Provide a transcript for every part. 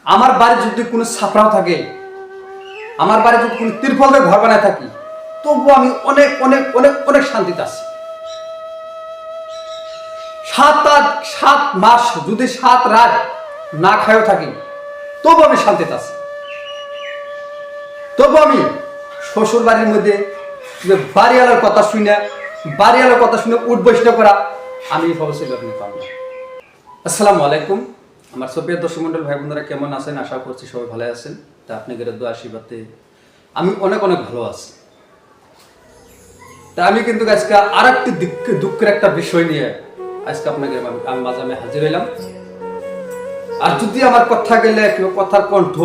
আমার বাড়ি যদি কোনো ছাপড়াও থাকে, আমার বাড়ি যদি কোনো তিরপল দিয়ে ঘর বানায় থাকি, তবু আমি অনেক অনেক অনেক অনেক শান্তিতে আছি। 7 মাস যদি 7 রাত না খায়ও থাকি, তবু আমি শান্তিতে আছি। তবু আমি শ্বশুর বাড়ির মধ্যে বাড়িওয়ালার কথা শুনে উঠ বৈষ্ণব করা আমি পারবো। আসসালামু আলাইকুম। আমার সুপ্রিয় দর্শক মন্ডল ভাই বোনেরা কেমন আছেন? আশা করছি সবাই ভালো আছেন। তা আপনাদের দোয়া আশীর্বাদে আমি অনেক অনেক ভালো আছি। তা আমি কিন্তু আজকে আর একটি দুঃখের একটা বিষয় নিয়ে আজকে আপনাকে আমি মাঝে হাজির হইলাম। আর যদি আমার কথা গেলে কথার কণ্ঠ,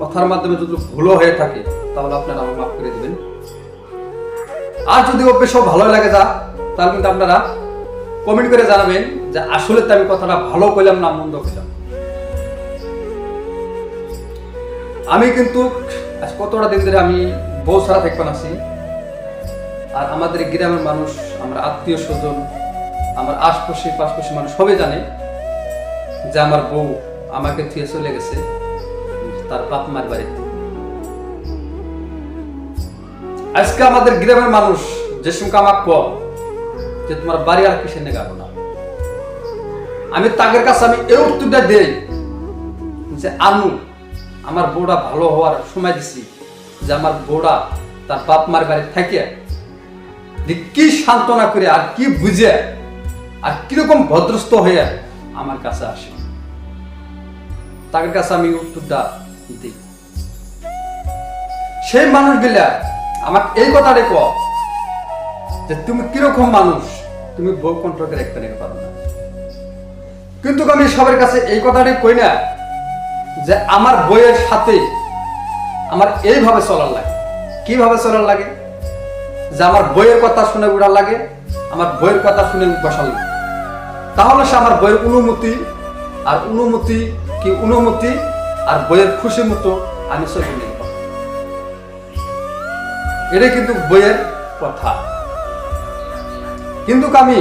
কথার মাধ্যমে যদি ভুলও হয়ে থাকে, তাহলে আপনারা আমাকে মাফ করে দিবেন। আর যদি অভ্যেস ভালো লাগে তাহলে কিন্তু আপনারা কমেন্ট করে জানাবেন যে আসলে তো আমি কথাটা ভালো কইলাম না মন্দ কইলাম। আমি কিন্তু আজ কতটা দিন ধরে আমি বউ ছাড়া থাকতে আছি। আর আমাদের গ্রামের মানুষ, আমার আত্মীয় স্বজন, আমার পাশাপাশি মানুষ সবাই জানে যে আমার বউ আমাকে থুয়ে চলে গেছে তার বাপ মার বাড়িতে। আজকে আমাদের গ্রামের মানুষ যে সঙ্গে আমার কম যে তোমার বাড়ি আর কিসের নেই গাবো না, আমি তাদের কাছে আমি এই উত্তরটা দেই যে আমার বউটা ভালো হওয়ার সময় দিছি, যে আমার বউটা তার বাপ মার বাড়ি থাকে কি সান্ত্বনা করে আর কি বুঝে আর কিরকম ভদ্রস্থ হয়ে আমার কাছে আসে, তাদের কাছে আমি উত্তরটা দিই। সেই মানুষগুলা আমাকে এই কথাটাই কও যে তুমি কিরকম মানুষ, তুমি বউ কন্ট্রোল করে রাখতে পারো না। কিন্তু আমি সবার কাছে এই কথাটাই কই না যে আমার বইয়ের সাথে আমার এইভাবে চলার লাগে। কিভাবে চলার লাগে? যে আমার বইয়ের কথা শুনে উড়ার লাগে, আমার বইয়ের কথা শুনে বসার লাগে। তাহলে সে আমার বইয়ের অনুমতি আর বইয়ের খুশি মতো আমি চলে নিতে পারবো। এটাই কিন্তু বইয়ের কথা। কিন্তু আমি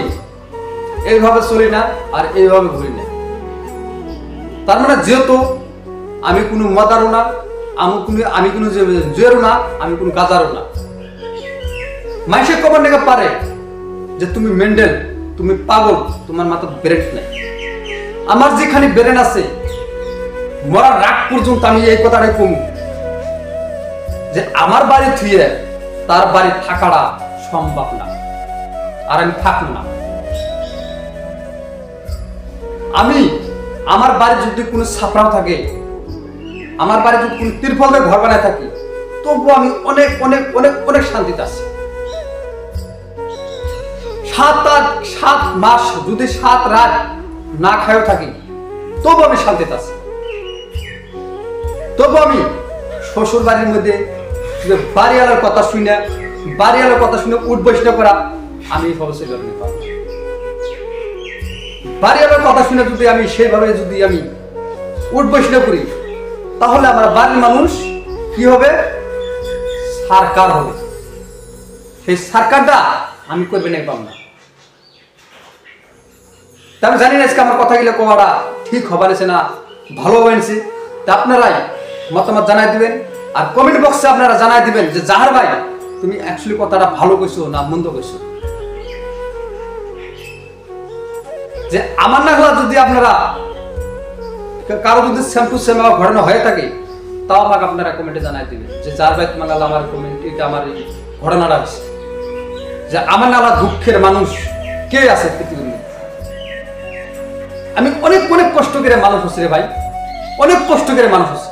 এইভাবে চলি না আর এইভাবে ঘুরি না। তার মানে যেহেতু আমি কোনো মদারও না, আমি কোনো জুয়েরও না, আমি কোনো গাজারও না। মানুষে কবার নাকি পারে যে তুমি মেন্ডেল, তুমি পাগল, তোমার মাথা ব্রেন নাই। আমার যেখানে ব্রেন আছে, মরার রাগ পর্যন্ত আমি এই কথাটাই কমু যে আমার বাড়ি থুয়ে তার বাড়ি থাকাটা সম্ভব না, আর আমি থাকবো না। আমি আমার বাড়ি যদি কোনো ছাপড়াও থাকে, আমার বাড়ি যদি কোনো তিরপল দিয়ে ঘর বানায় থাকি, তবু আমি অনেক অনেক অনেক অনেক শান্তিতে আছি। 7 মাস যদি 7 রাত না খায়ও থাকি, তবু আমি শান্তিতে আছি। তবু আমি শ্বশুর বাড়ির মধ্যে বাড়িওয়ালার কথা শুনে উঠ বৈষ্ণব করা আমি বাড়িওয়ালার কথা শুনে যদি আমি সেইভাবে আমি উঠ বৈষ্ণব করি, তাহলে আমার বাড়ির মানুষ কি হবে? সরকার হবে। সেই সরকারটা আমি করবে না পাব না। আমি জানি না আজকে আমার কথাগুলো কোয়াটা ঠিক হবার না ভালো হয়েছে। তা আপনারাই মতামত জানাই দিবেন, আর কমেন্ট বক্সে আপনারা জানাই দিবেন যে জাহার ভাই তুমি অ্যাকচুয়ালি কথাটা ভালো কইছো না মন্দ কইছো। যে আমার না হলে যদি আপনারা কারো যদি সেম টু সেম ঘটনা হয়ে থাকে, তাও আমাকে আপনারা কমেন্টে জানাই দিবেন যে জাহার ভাই তোমার নালা আমার কমেন্ট এটা আমার এই ঘটনাটা হয়েছে, যে আমার নালা দুঃখের মানুষ কে আছে পৃথিবীর। আমি অনেক অনেক কষ্ট করে মানুষ হচ্ছে রে ভাই, অনেক কষ্ট করে মানুষ হচ্ছে।